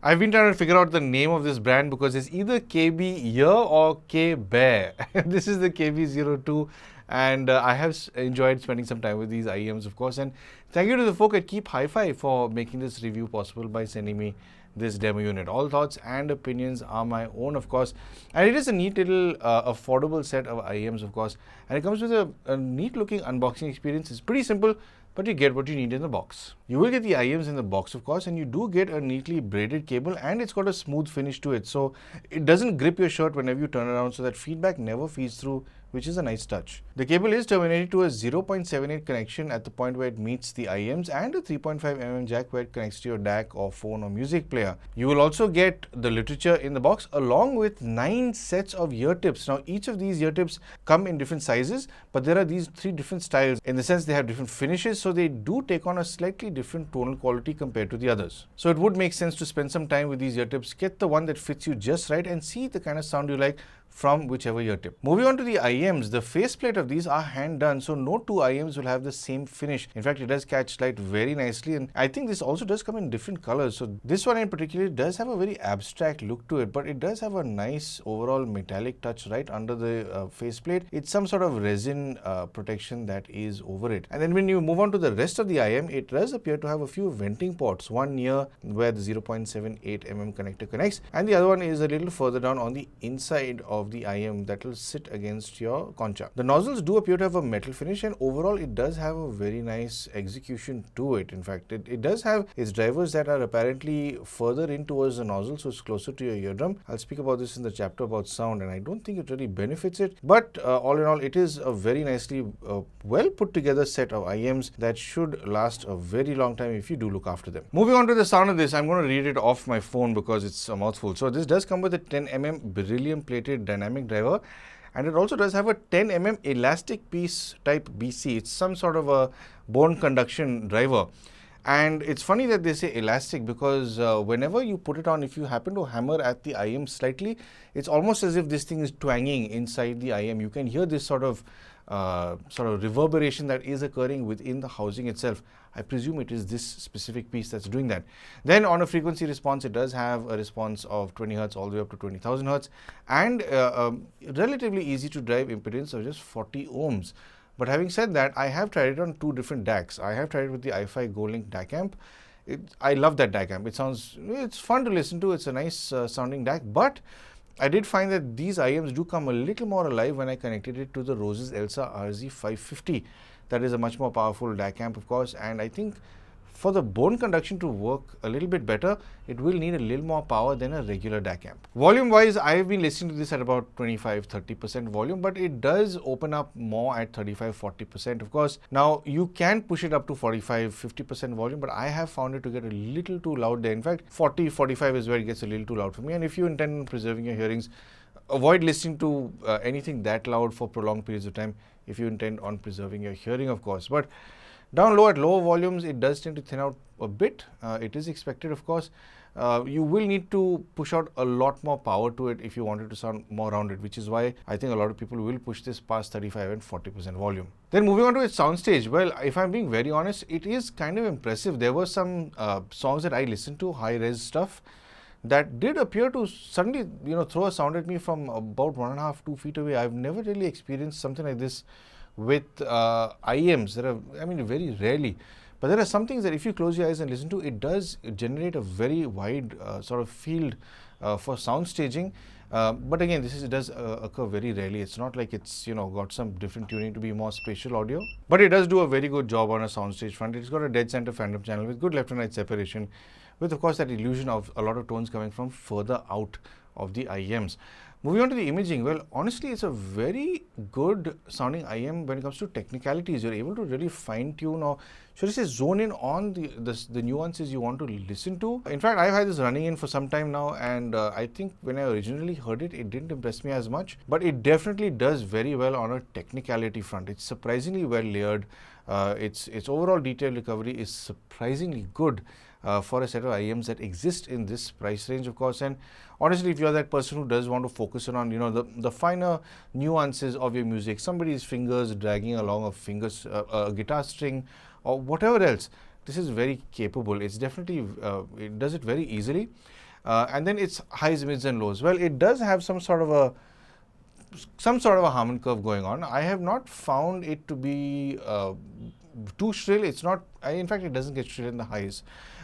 I've been trying to figure out the name of this brand because it's either KB Ear or K Bear. This is the KB02, and I have enjoyed spending some time with these IEMs, of course. And thank you to the folk at Keep Hi-Fi for making this review possible by sending me this demo unit. All thoughts and opinions are my own, of course, and it is a neat little affordable set of IEMs, of course, and it comes with a neat looking unboxing experience. It's pretty simple, but you get what you need in the box. You will get the IEMs in the box, of course, and you do get a neatly braided cable, and it's got a smooth finish to it, so it doesn't grip your shirt whenever you turn around, so that feedback never feeds through, which is a nice touch. The cable is terminated to a 0.78 connection at the point where it meets the IEMs, and a 3.5mm jack where it connects to your DAC or phone or music player. You will also get the literature in the box along with 9 sets of ear tips. Now, each of these ear tips come in different sizes, but there are these 3 different styles. In the sense, they have different finishes, so they do take on a slightly different tonal quality compared to the others. So it would make sense to spend some time with these ear tips, get the one that fits you just right, and see the kind of sound you like from whichever ear tip. Moving on to the IEMs, the faceplate of these are hand done, so no two IEMs will have the same finish. In fact, it does catch light very nicely, and I think this also does come in different colors. So this one in particular does have a very abstract look to it, but it does have a nice overall metallic touch right under the faceplate. It's some sort of resin protection that is over it. And then when you move on to the rest of the IEM, it does appear to have a few venting ports, one near where the 0.78mm connector connects, and the other one is a little further down on the inside of the IEM that will sit against your concha. The nozzles do appear to have a metal finish, and overall it does have a very nice execution to it. In fact, it does have its drivers that are apparently further in towards the nozzle, so it's closer to your eardrum. I'll speak about this in the chapter about sound, and I don't think it really benefits it, but all in all, it is a very nicely well put together set of IEMs that should last a very long time if you do look after them. Moving on to the sound of this, I'm going to read it off my phone because it's a mouthful. So this does come with a 10mm beryllium plated dynamic driver, and it also does have a 10mm elastic piece type BC. It's some sort of a bone conduction driver. And it's funny that they say elastic because whenever you put it on, if you happen to hammer at the IEM slightly, it's almost as if this thing is twanging inside the IEM. You can hear this sort of reverberation that is occurring within the housing itself. I presume it is this specific piece that's doing that. Then on a frequency response, it does have a response of 20 Hz all the way up to 20,000 Hz, and relatively easy to drive impedance of just 40 ohms. But having said that, I have tried it on 2 different DACs. I have tried it with the i5 GoldLink DAC amp. I love that DAC amp. It's fun to listen to. It's a nice sounding DAC, but I did find that these IEMs do come a little more alive when I connected it to the Rose's Elsa RZ550. That is a much more powerful DAC amp, of course, and I think for the bone conduction to work a little bit better, it will need a little more power than a regular DAC amp. Volume wise, I have been listening to this at about 25-30% volume, but it does open up more at 35-40%, of course. Now, you can push it up to 45-50% volume, but I have found it to get a little too loud there. In fact, 40-45 is where it gets a little too loud for me, and if you intend on preserving your hearings, avoid listening to anything that loud for prolonged periods of time if you intend on preserving your hearing, of course. But down low at lower volumes, it does tend to thin out a bit. It is expected, of course. You will need to push out a lot more power to it if you want it to sound more rounded, which is why I think a lot of people will push this past 35 and 40% volume. Then moving on to its soundstage, well, if I'm being very honest, it is kind of impressive. There were some songs that I listened to, high-res stuff, that did appear to suddenly, throw a sound at me from about 1.5-2 feet away. I've never really experienced something like this with IEMs. Very rarely. But there are some things that if you close your eyes and listen to, it does generate a very wide sort of field for sound staging. But again, this does occur very rarely. It's not like it's got some different tuning to be more spatial audio. But it does do a very good job on a soundstage front. It's got a dead center phantom channel with good left and right separation, with of course that illusion of a lot of tones coming from further out of the IEMs. Moving on to the imaging, well, honestly, it's a very good sounding IEM when it comes to technicalities. You're able to really fine tune, or should I say zone in on the nuances you want to listen to. In fact, I've had this running in for some time now, and I think when I originally heard it, it didn't impress me as much, but it definitely does very well on a technicality front. It's surprisingly well layered. Its overall detail recovery is surprisingly good for a set of IEMs that exist in this price range, of course. And honestly, if you're that person who does want to focus on the finer nuances of your music, somebody's fingers dragging along a guitar string or whatever else, this is very capable. It's definitely it does it very easily. And then it's highs, mids and lows. Well, it does have some sort of a Harmon curve going on. I have not found it to be too shrill. It's not, in fact, it doesn't get shrill in the highs.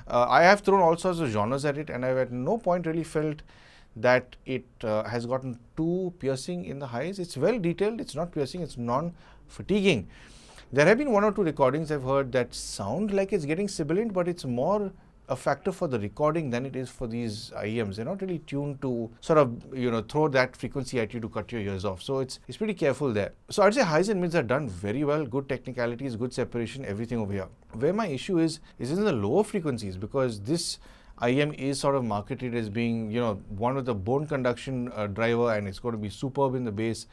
I have thrown all sorts of genres at it, and I've at no point really felt that it has gotten too piercing in the highs. It's well detailed, it's not piercing, it's non-fatiguing. There have been one or two recordings I've heard that sound like it's getting sibilant, but it's more a factor for the recording than it is for these IEMs. They're not really tuned to sort of, throw that frequency at you to cut your ears off. So it's pretty careful there. So I'd say highs and mids are done very well, good technicalities, good separation, everything over here. Where my issue is in the lower frequencies, because this IEM is sort of marketed as being, one with the bone conduction driver, and it's going to be superb in the bass.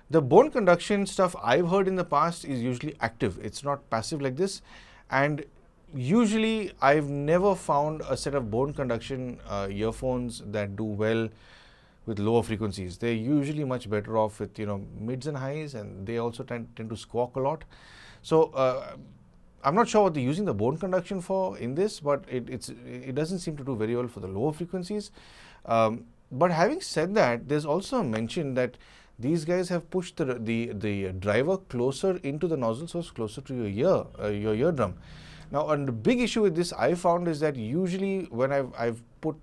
The bone conduction stuff I've heard in the past is usually active. It's not passive like this. And usually I've never found a set of bone conduction earphones that do well with lower frequencies. They're usually much better off with, mids and highs, and they also tend to squawk a lot. So I'm not sure what they're using the bone conduction for in this, but it doesn't seem to do very well for the lower frequencies. But having said that, there's also a mention that these guys have pushed the driver closer into the nozzle, so it's closer to your eardrum. Now, and the big issue with this I found is that usually when I've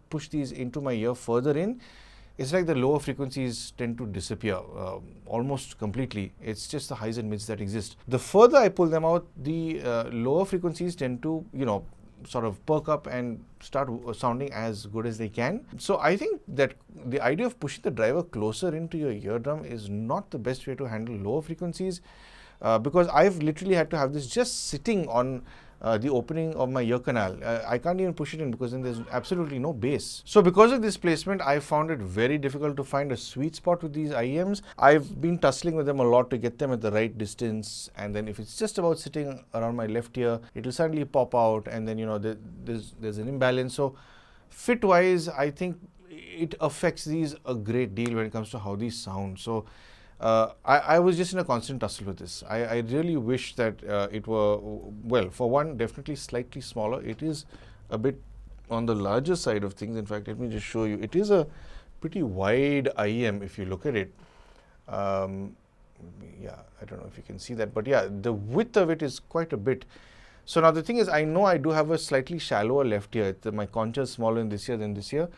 pushed these into my ear further in, it's like the lower frequencies tend to disappear almost completely. It's just the highs and mids that exist. The further I pull them out, the lower frequencies tend to, sort of perk up and start sounding as good as they can. So I think that the idea of pushing the driver closer into your eardrum is not the best way to handle lower frequencies, because I've literally had to have this just sitting on the opening of my ear canal. I can't even push it in because then there's absolutely no bass. So because of this placement, I found it very difficult to find a sweet spot with these IEMs. I've been tussling with them a lot to get them at the right distance, and then if it's just about sitting around my left ear, it'll suddenly pop out, and then there's an imbalance. So fit wise, I think it affects these a great deal when it comes to how these sound. So I was just in a constant tussle with this. I really wish that it were, well, for one, definitely slightly smaller. It is a bit on the larger side of things. In fact, let me just show you. It is a pretty wide IEM if you look at it. Yeah, I don't know if you can see that, but yeah, the width of it is quite a bit. So now the thing is, I know I do have a slightly shallower left ear. My concha is smaller in this ear than this ear.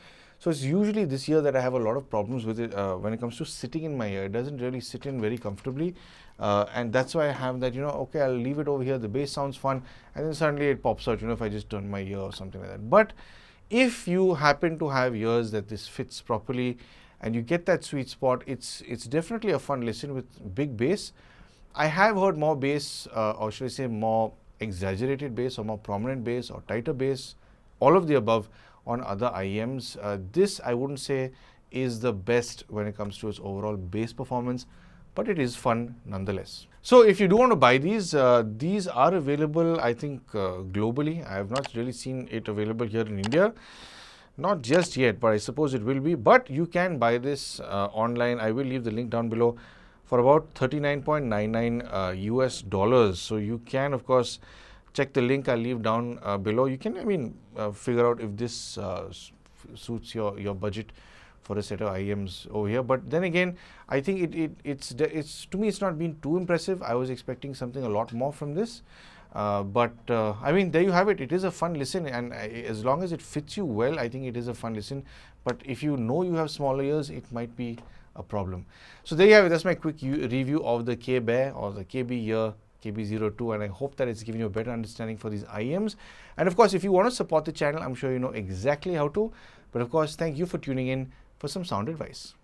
So it's usually this ear that I have a lot of problems with it when it comes to sitting in my ear. It doesn't really sit in very comfortably, and that's why I have that, okay, I'll leave it over here, the bass sounds fun, and then suddenly it pops out, if I just turn my ear or something like that. But if you happen to have ears that this fits properly and you get that sweet spot, it's definitely a fun listen with big bass. I have heard more bass, or should I say more exaggerated bass or more prominent bass or tighter bass, all of the above, on other IEMs. This I wouldn't say is the best when it comes to its overall bass performance, but it is fun nonetheless. So if you do want to buy these are available, I think, globally. I have not really seen it available here in India. Not just yet, but I suppose it will be. But you can buy this online. I will leave the link down below for about $39.99 US. So you can, of course, check the link I'll leave down below. You can, figure out if this suits your budget for a set of IEMs over here. But then again, I think it's to me, it's not been too impressive. I was expecting something a lot more from this. But there you have it. It is a fun listen, and as long as it fits you well, I think it is a fun listen. But if you know you have smaller ears, it might be a problem. So there you have it. That's my quick review of the K-Bear or the KB Ear KB02, and I hope that it's given you a better understanding for these IEMs. And of course, if you want to support the channel, I'm sure you know exactly how to. But of course, thank you for tuning in for some sound advice.